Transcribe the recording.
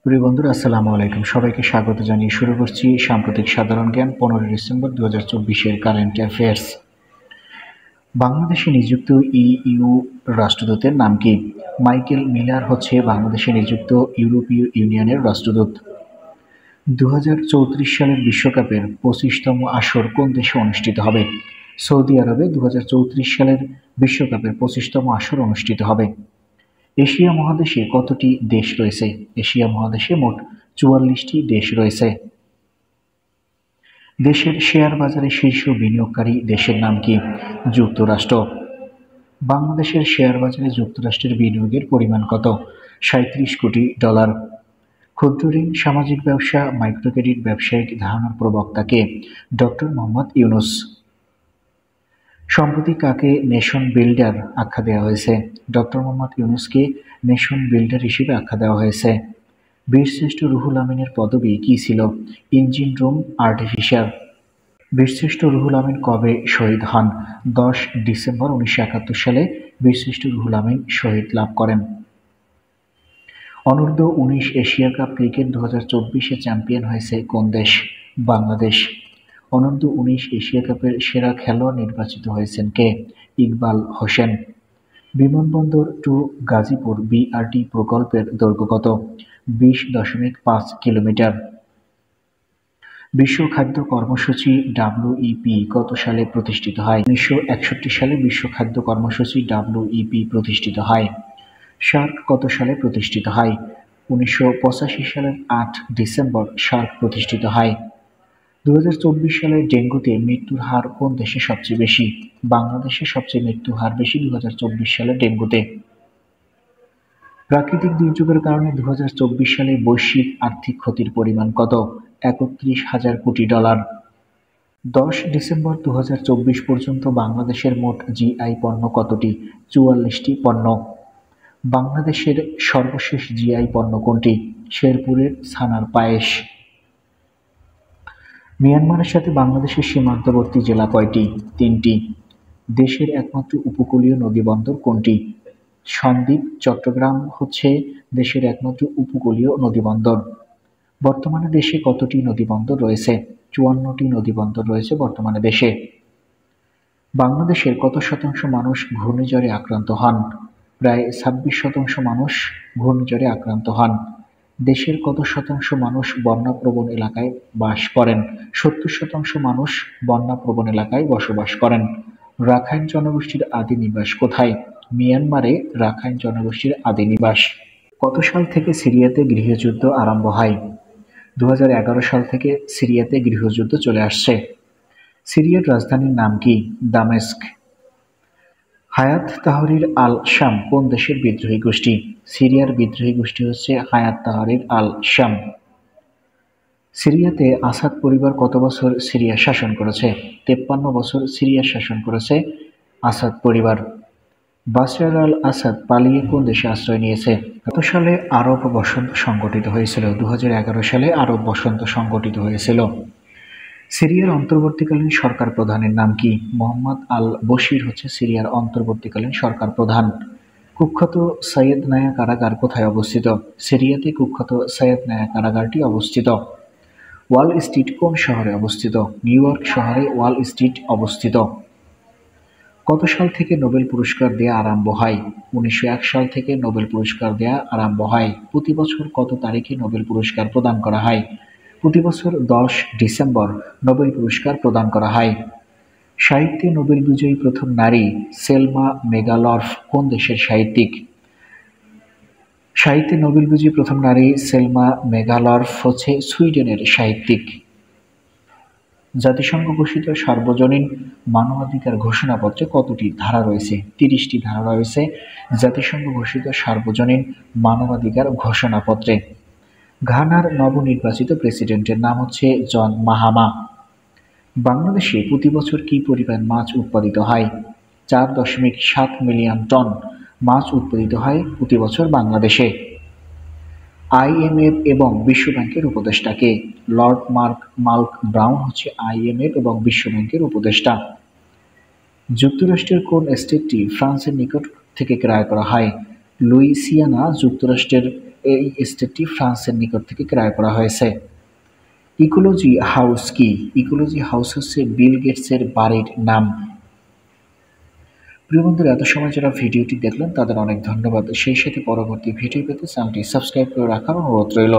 প্রিয় বন্ধুরা, আসসালামু আলাইকুম। সবাইকে স্বাগত জানিয়ে শুরু করছি সাম্প্রতিক সাধারণ জ্ঞান 15 ডিসেম্বর 2024-এর কারেন্ট অ্যাফেয়ার্স। বাংলাদেশে নিযুক্ত ইইউ রাষ্ট্রদূতের নাম কি? মাইকেল মিলার হচ্ছে বাংলাদেশে নিযুক্ত ইউরোপীয় ইউনিয়নের রাষ্ট্রদূত। 2034 সালের বিশ্বকাপের 25তম আসর কোন দেশে অনুষ্ঠিত হবে? সৌদি আরবে 2034 সালের বিশ্বকাপের 25তম আসর অনুষ্ঠিত হবে। এশিয়া মহাদেশে কতটি দেশ রয়েছে? এশিয়া মহাদেশে মোট 44টি দেশ রয়েছে। দেশের শেয়ার বাজারে শীর্ষ বিনিয়োগকারী দেশের নাম কি? যুক্তরাষ্ট্র। বাংলাদেশের শেয়ার বাজারে যুক্তরাষ্ট্রের বিনিয়োগের পরিমাণ কত? $37 কোটি। ক্ষুদ্র ঋণ, সামাজিক ব্যবসা, মাইক্রোক্রেডিট ব্যবসায়িক ধারণার প্রবক্তা কে? ডক্টর মোহাম্মদ ইউনূস। সম্প্রতি কাকে নেশন বিল্ডার আখ্যা দেওয়া হয়েছে? ডক্টর মোহাম্মদ ইউনূসকে নেশন বিল্ডার হিসেবে আখ্যা দেওয়া হয়েছে। বীরশ্রেষ্ঠ রুহুল আমিনের পদবি কী ছিল? Engine room artificer. বীরশ্রেষ্ঠ রুহুল আমিন কবে শহীদ হন? 10 ডিসেম্বর 1971 সালে বীরশ্রেষ্ঠ রুহুল আমিন শহীদ লাভ করেন। অনূর্ধ্ব-19 এশিয়া কাপ ক্রিকেট 2024-এ চ্যাম্পিয়ন হয়েছে কোন দেশ? বাংলাদেশ। অনূর্ধ্ব-19 এশিয়া কাপের সেরা খেলোয়াড় নির্বাচিত হয়েছেন কে? ইকবাল হোসেন। বিমানবন্দর টু গাজীপুর বিআরটি প্রকল্পের দৈর্ঘ্য কত? 20.5 কিলোমিটার। বিশ্ব খাদ্য কর্মসূচি ডাব্লিউইপি কত সালে প্রতিষ্ঠিত হয়? 1961 সালে বিশ্ব খাদ্য কর্মসূচি ডাব্লিউইপি প্রতিষ্ঠিত হয়। সার্ক কত সালে প্রতিষ্ঠিত হয়? 1985 সালের 8 ডিসেম্বর সার্ক প্রতিষ্ঠিত হয়। 2024 সালে ডেঙ্গুতে মৃত্যুর হার কোন দেশে সবচেয়ে বেশি? বাংলাদেশে সবচেয়ে মৃত্যু হার বেশি 2024 সালে ডেঙ্গুতে। প্রাকৃতিক দুর্যোগের কারণে 2024 সালে বৈশ্বিক আর্থিক ক্ষতির পরিমাণ কত? $31,000 কোটি। 10 ডিসেম্বর 2024 পর্যন্ত বাংলাদেশের মোট জিআই পণ্য কতটি? 44টি পণ্য। বাংলাদেশের সর্বশেষ জিআই পণ্য কোনটি? শেরপুরের ছানার পায়েস। মিয়ানমারের সাথে বাংলাদেশের সীমান্তবর্তী জেলা কয়টি? 3টি। দেশের একমাত্র উপকূলীয় নদীবন্দর কোনটি? সন্দ্বীপ। চট্টগ্রাম হচ্ছে দেশের একমাত্র উপকূলীয় নদীবন্দর। বর্তমানে দেশে কতটি নদীবন্দর রয়েছে? 54টি নদীবন্দর রয়েছে বর্তমানে দেশে। বাংলাদেশের কত শতাংশ মানুষ ঘূর্ণিঝড়ে আক্রান্ত হন? প্রায় 26% মানুষ ঘূর্ণিঝড়ে আক্রান্ত হন। দেশের কত শতাংশ মানুষ বন্যাপ্রবণ এলাকায় বাস করেন? 70% মানুষ বন্যাপ্রবণ এলাকায় বসবাস করেন। রাখাইন জনগোষ্ঠীর আদি নিবাস কোথায়? মিয়ানমারে রাখাইন জনগোষ্ঠীর আদি নিবাস। কত সাল থেকে সিরিয়াতে গৃহযুদ্ধ আরম্ভ হয়? 2011 সাল থেকে সিরিয়াতে গৃহযুদ্ধ চলে আসছে। সিরিয়ার রাজধানীর নাম কি? দামেস্ক। হায়াত তাহরির আল শাম কোন দেশের বিদ্রোহী গোষ্ঠী? সিরিয়ার বিদ্রোহী গোষ্ঠী হচ্ছে হায়াত তাহরির আল শাম। সিরিয়াতে আসাদ পরিবার কত বছর সিরিয়া শাসন করেছে? 53 বছর সিরিয়া শাসন করেছে আসাদ পরিবার। বাশার আল আসাদ পালিয়ে কোন দেশে আশ্রয় নিয়েছে? কত সালে আরব বসন্ত সংগঠিত হয়েছিল? 2011 সালে আরব বসন্ত সংগঠিত হয়েছিল। সিরিয়ার অন্তর্বর্তীকালীন সরকার প্রধানের নাম কি? মোহাম্মদ আল বশির হচ্ছে সিরিয়ার অন্তর্বর্তীকালীন সরকার প্রধান। কুখ্যাত সৈয়দ নায়া কারাগার কোথায় অবস্থিত? সিরিয়াতে কুখ্যাত সৈয়দ নায়া কারাগারটি অবস্থিত। ওয়াল স্ট্রিট কোন শহরে অবস্থিত? নিউ ইয়র্ক শহরে ওয়াল স্ট্রিট অবস্থিত। কত সাল থেকে নোবেল পুরস্কার দেয়া আরম্ভ হয়? 1901 সাল থেকে নোবেল পুরস্কার দেয়া আরম্ভ হয়। প্রতি বছর কত তারিখে নোবেল পুরস্কার প্রদান করা হয়? প্রতি বছর 10 ডিসেম্বর নোবেল পুরস্কার প্রদান করা হয়। সাহিত্যে নোবেল বিজয়ী প্রথম নারী সেলমা মেগালর্ফ কোন দেশের সাহিত্যিক? সাহিত্যে নোবেল বিজয়ী প্রথম নারী সেলমা মেগালর্ফ হচ্ছে সুইডেনের সাহিত্যিক। জাতিসংঘ ঘোষিত সার্বজনীন মানবাধিকার ঘোষণাপত্রে কতটি ধারা রয়েছে? 30টি ধারা রয়েছে জাতিসংঘ ঘোষিত সার্বজনীন মানবাধিকার ঘোষণাপত্রে। ঘানার নবনির্বাচিত প্রেসিডেন্টের নাম হচ্ছে জন মাহামা। বাংলাদেশে প্রতি বছর কি পরিমাণ মাছ উৎপাদিত হয়? 4.7 মিলিয়ন টন মাছ উৎপাদিত হয় প্রতি বছর বাংলাদেশে। আইএমএফ এবং বিশ্বব্যাংকের উপদেষ্টা কে? লর্ড মাল্ক ব্রাউন হচ্ছে আইএমএফ এবং বিশ্বব্যাংকের উপদেষ্টা। যুক্তরাষ্ট্রের কোন স্টেটটি ফ্রান্সের নিকট থেকে ক্রয় করা হয়? লুইসিয়ানা যুক্তরাষ্ট্রের এই স্টেটটি ফ্রান্সের নিকট থেকে ক্রয় করা হয়েছে। ইকোলজি হাউস কি? ইকোলজি হাউস হচ্ছে বিল গেটসের বাড়ির নাম। প্রিয় বন্ধুরা, এত সময় যারা ভিডিওটি দেখলেন তাদের অনেক ধন্যবাদ। সেই সাথে পরবর্তী ভিডিও পেতে চ্যানেলটি সাবস্ক্রাইব করে রাখার অনুরোধ রইল।